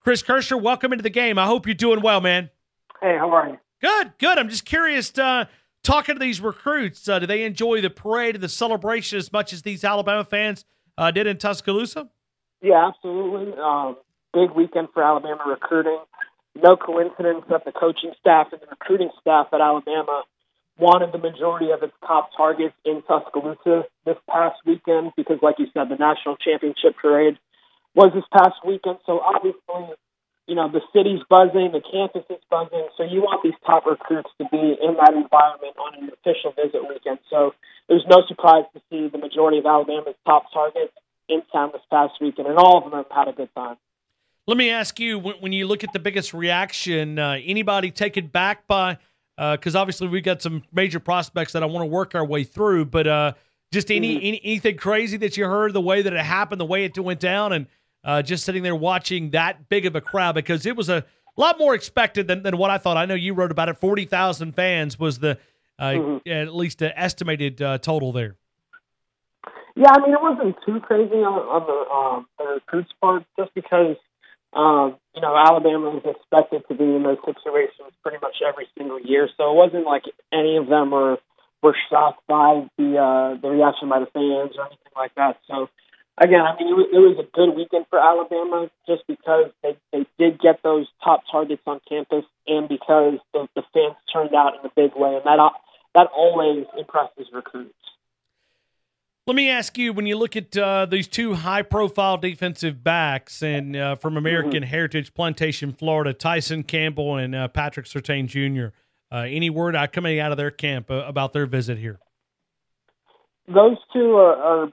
Chris Kirschner, welcome into the game. I hope you're doing well, man. Hey, how are you? Good. I'm just curious, talking to these recruits, do they enjoy the parade and the celebration as much as these Alabama fans did in Tuscaloosa? Yeah, absolutely. Big weekend for Alabama recruiting. No coincidence that the coaching staff and the recruiting staff at Alabama wanted the majority of its top targets in Tuscaloosa this past weekend because, like you said, the national championship parade was this past weekend. So obviously, the city's buzzing, the campus is buzzing. So you want these top recruits to be in that environment on an official visit weekend. So there's no surprise to see the majority of Alabama's top targets in town this past weekend, and all of them have had a good time. Let me ask you, when you look at the biggest reaction, anybody taken back by, because obviously we've got some major prospects that I want to work our way through, but just anything crazy that you heard, the way that it happened, the way it went down, and just sitting there watching that big of a crowd, because it was a lot more expected than what I thought. I know you wrote about it. 40,000 fans was the at least estimated total there. Yeah, I mean, it wasn't too crazy on the recruits part, just because Alabama is expected to be in those situations pretty much every single year. So it wasn't like any of them were shocked by the reaction by the fans or anything like that. So again, I mean, it was a good weekend for Alabama just because they did get those top targets on campus and because the fans turned out in a big way, and that always impresses recruits. Let me ask you, when you look at these two high-profile defensive backs and from American Heritage, Plantation, Florida, Tyson Campbell and Patrick Surtain Jr., any word coming out of their camp about their visit here? Those two are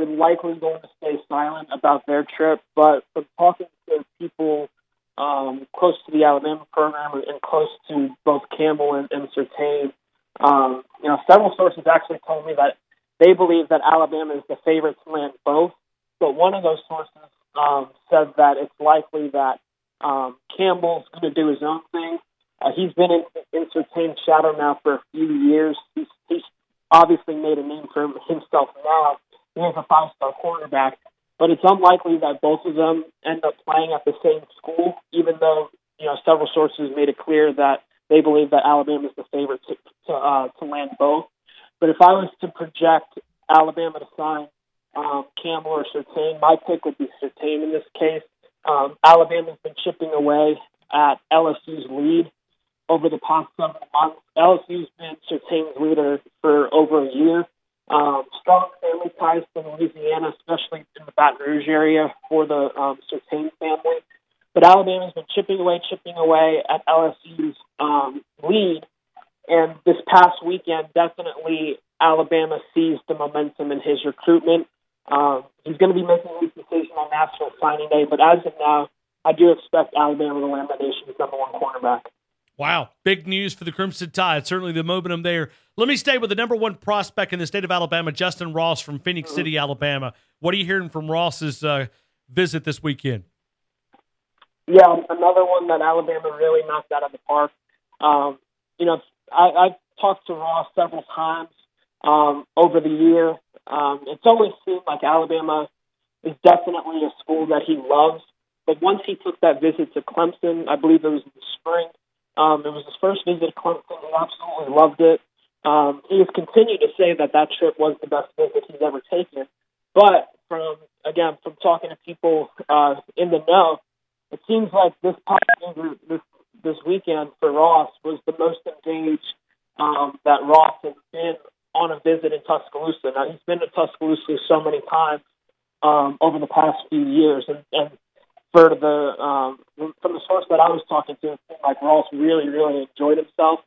likely going to stay silent about their trip, but from talking to people close to the Alabama program and close to both Campbell and Surtain, several sources actually told me that they believe that Alabama is the favorite to land both, but one of those sources said that it's likely that Campbell's going to do his own thing. He's been in Surtain's shadow now for a few years. He's obviously made a name for himself now. He is a five-star quarterback, but it's unlikely that both of them end up playing at the same school, even though several sources made it clear that they believe that Alabama is the favorite to land both. But if I was to project Alabama to sign Campbell or Surtain, my pick would be Surtain in this case. Alabama's been chipping away at LSU's lead over the past several months. LSU's been Surtain's leader for over a year. Strong family ties to Louisiana, especially in the Baton Rouge area for the Surtain family. But Alabama's been chipping away at LSU's lead. And this past weekend, definitely Alabama seized the momentum in his recruitment. He's going to be making his decision on National Signing Day, but as of now, I do expect Alabama to land the nation's number one cornerback. Wow, big news for the Crimson Tide. Certainly the momentum there. Let me stay with the number one prospect in the state of Alabama, Justin Ross from Phoenix City, Alabama. What are you hearing from Ross's visit this weekend? Yeah, another one that Alabama really knocked out of the park. I've talked to Ross several times over the year. It's always seemed like Alabama is definitely a school that he loves. But once he took that visit to Clemson, I believe it was in the spring, it was his first visit to Clemson. He absolutely loved it. He has continued to say that trip was the best visit he's ever taken. But from talking to people in the know, it seems like this weekend for Ross was the most engaged that Ross has been on a visit in Tuscaloosa. Now, he's been to Tuscaloosa so many times over the past few years, and for from the source that I was talking to, it seemed like Ross really, really enjoyed himself.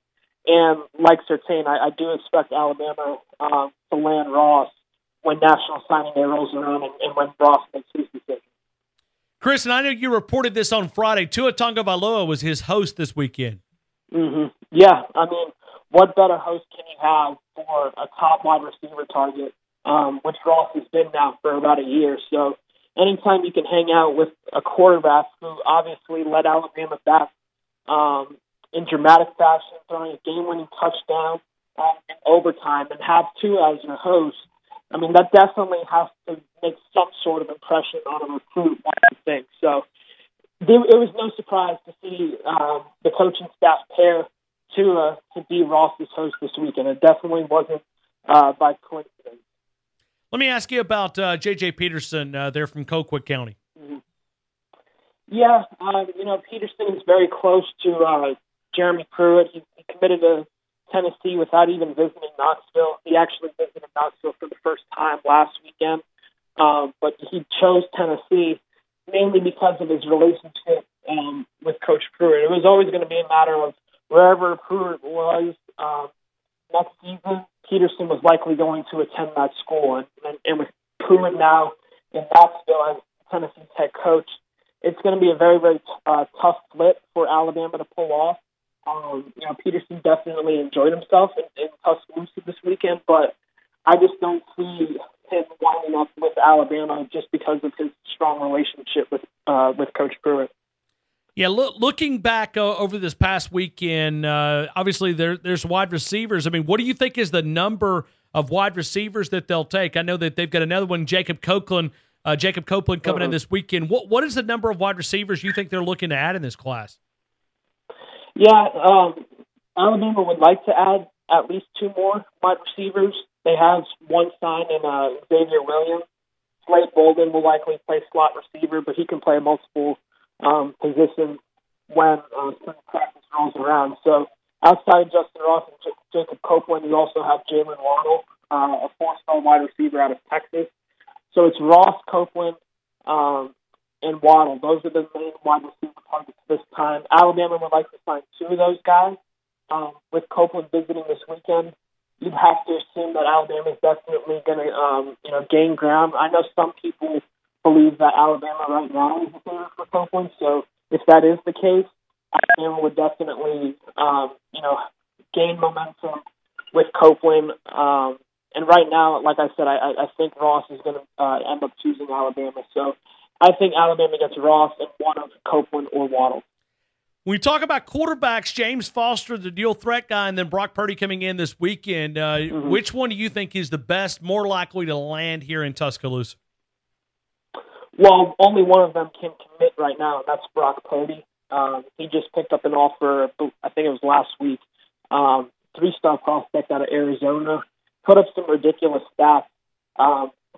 And like Surtain, I do expect Alabama to land Ross when National Signing Day rolls around and when Ross makes his decision. Chris, and I know you reported this on Friday. Tua Tagovailoa was his host this weekend. Yeah, I mean, what better host can you have for a top wide receiver target, which Ross has been now for about a year. So anytime you can hang out with a quarterback who obviously led Alabama back in dramatic fashion, throwing a game-winning touchdown in overtime, and have Tua as your host, I mean, that definitely has to make some sort of impression on a recruit, I think. So it was no surprise to see the coaching staff pair to be Ross's host this weekend. It definitely wasn't by coincidence. Let me ask you about J.J. Peterson there from Colquitt County. Mm-hmm. Yeah, Peterson is very close to Jeremy Pruitt. He committed to Tennessee without even visiting Knoxville. He actually visited Knoxville for the first time last weekend, but he chose Tennessee mainly because of his relationship with Coach Pruitt. It was always going to be a matter of wherever Pruitt was next season, Peterson was likely going to attend that school. And with Pruitt now in Knoxville as Tennessee's head coach, it's going to be a very, very tough flip for Alabama to pull off. Peterson definitely enjoyed himself in Tuscaloosa this weekend, but I just don't see him winding up with Alabama just because of his strong relationship with Coach Pruitt. Yeah, looking back over this past weekend, obviously there's wide receivers. I mean, what do you think is the number of wide receivers that they'll take? I know that they've got another one, Jacob Copeland coming in this weekend. What is the number of wide receivers you think they're looking to add in this class? Yeah, Alabama would like to add at least 2 more wide receivers. They have one signed in Xavier Williams. Slade Bolden will likely play slot receiver, but he can play multiple positions when spring practice rolls around. So outside of Justin Ross and Jacob Copeland, you also have Jalen Waddle, a 4-star wide receiver out of Texas. So it's Ross, Copeland, and Waddle. Those are the main wide receiver targets this time. Alabama would like to sign 2 of those guys. With Copeland visiting this weekend, you'd have to assume that Alabama is definitely going to, gain ground. I know some people believe that Alabama right now is the favorite for Copeland. So if that is the case, Alabama would definitely, gain momentum with Copeland. And right now, like I said, I think Ross is going to end up choosing Alabama. So I think Alabama gets Ross and one of Copeland or Waddle. When we talk about quarterbacks, James Foster, the dual threat guy, and then Brock Purdy coming in this weekend, which one do you think is the best, more likely to land here in Tuscaloosa? Well, only one of them can commit right now, and that's Brock Purdy. He just picked up an offer, I think it was last week, 3-star prospect out of Arizona. Put up some ridiculous stats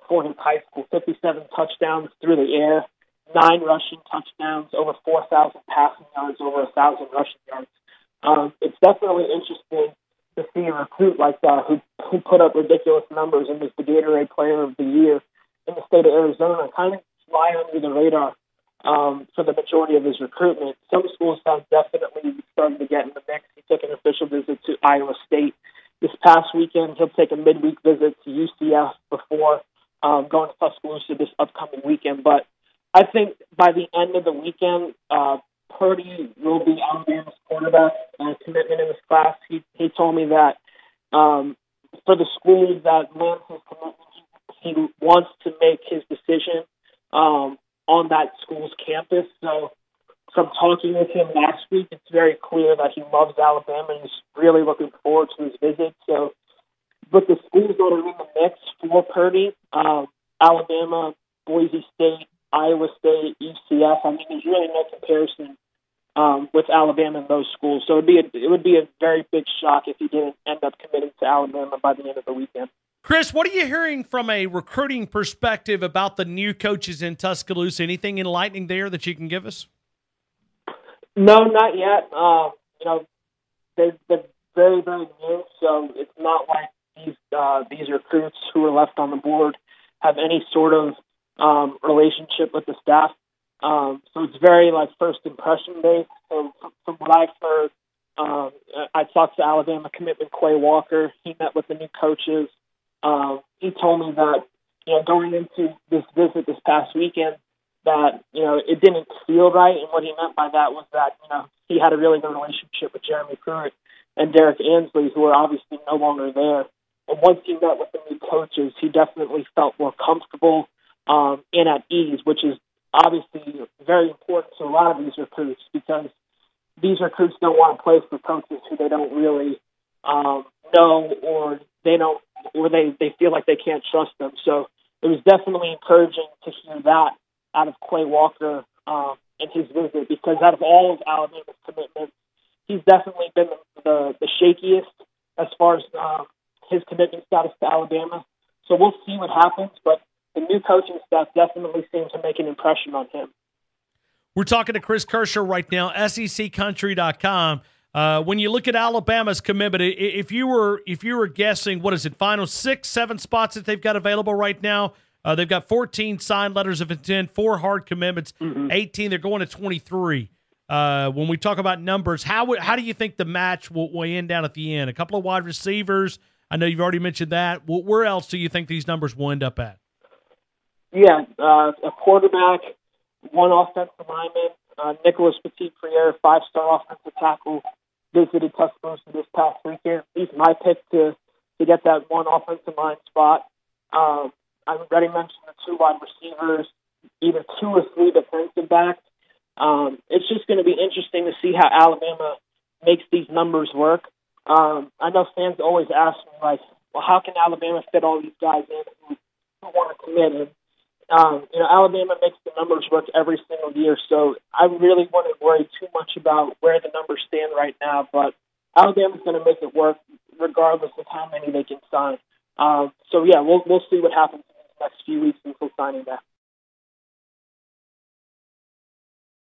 for his high school, 57 touchdowns through the air, 9 rushing touchdowns, over 4,000 passing yards, over 1,000 rushing yards. It's definitely interesting to see a recruit like that who put up ridiculous numbers and was the Gatorade Player of the Year in the state of Arizona, kind of fly under the radar for the majority of his recruitment. Some schools have definitely started to get in the mix. He took an official visit to Iowa State this past weekend. He'll take a midweek visit to UCF before going to Tuscaloosa this upcoming weekend. But I think by the end of the weekend, Purdy will be Alabama's quarterback commitment in this class. He told me that for the schools that land his commitment, he wants to make his decision on that school's campus. So from talking with him last week, it's very clear that he loves Alabama and he's really looking forward to his visit. So with the schools that are in the mix for Purdy, Alabama, Boise State, Iowa State, UCF, I mean, there's really no comparison with Alabama in those schools. So it would be a very big shock if he didn't end up committing to Alabama by the end of the weekend. Chris, what are you hearing from a recruiting perspective about the new coaches in Tuscaloosa? Anything enlightening there that you can give us? No, not yet. They've been very, very new, so it's not like these recruits who are left on the board have any sort of relationship with the staff. So it's very first impression based. So from what I've heard, I talked to Alabama commitment Quay Walker. He met with the new coaches. He told me that going into this visit this past weekend, that it didn't feel right, and what he meant by that was that he had a really good relationship with Jeremy Pruitt and Derek Ansley, who are obviously no longer there. And once he met with the new coaches, he definitely felt more comfortable and at ease, which is obviously very important to a lot of these recruits, because these recruits don't want to play for coaches who they don't really know, or they feel like they can't trust them. So it was definitely encouraging to hear that out of Quay Walker in his visit, because out of all of Alabama's commitments, he's definitely been the shakiest as far as his commitment status to Alabama. So we'll see what happens, but the new coaching staff definitely seems to make an impression on him. We're talking to Chris Kirschner right now, SECCountry.com. When you look at Alabama's commitment, if you were guessing, what is it, final 6, 7 spots that they've got available right now? They've got 14 signed letters of intent, 4 hard commitments, 18. They're going to 23. When we talk about numbers, how do you think the match will end down at the end? A couple of wide receivers. I know you've already mentioned that. Where else do you think these numbers will end up at? Yeah, a quarterback, 1 offensive lineman, Nicholas Petit-Priere, 5-star offensive tackle, visited Tuscaloosa this past weekend. He's my pick to get that 1 offensive line spot. I already mentioned the 2 wide receivers, either 2 or 3 defensive backs. It's just going to be interesting to see how Alabama makes these numbers work. I know fans always ask me, like, well, how can Alabama fit all these guys in who want to commit in? Alabama makes the numbers work every single year, so I really wouldn't worry too much about where the numbers stand right now, but Alabama's going to make it work regardless of how many they can sign. We'll see what happens in the next few weeks until signing that.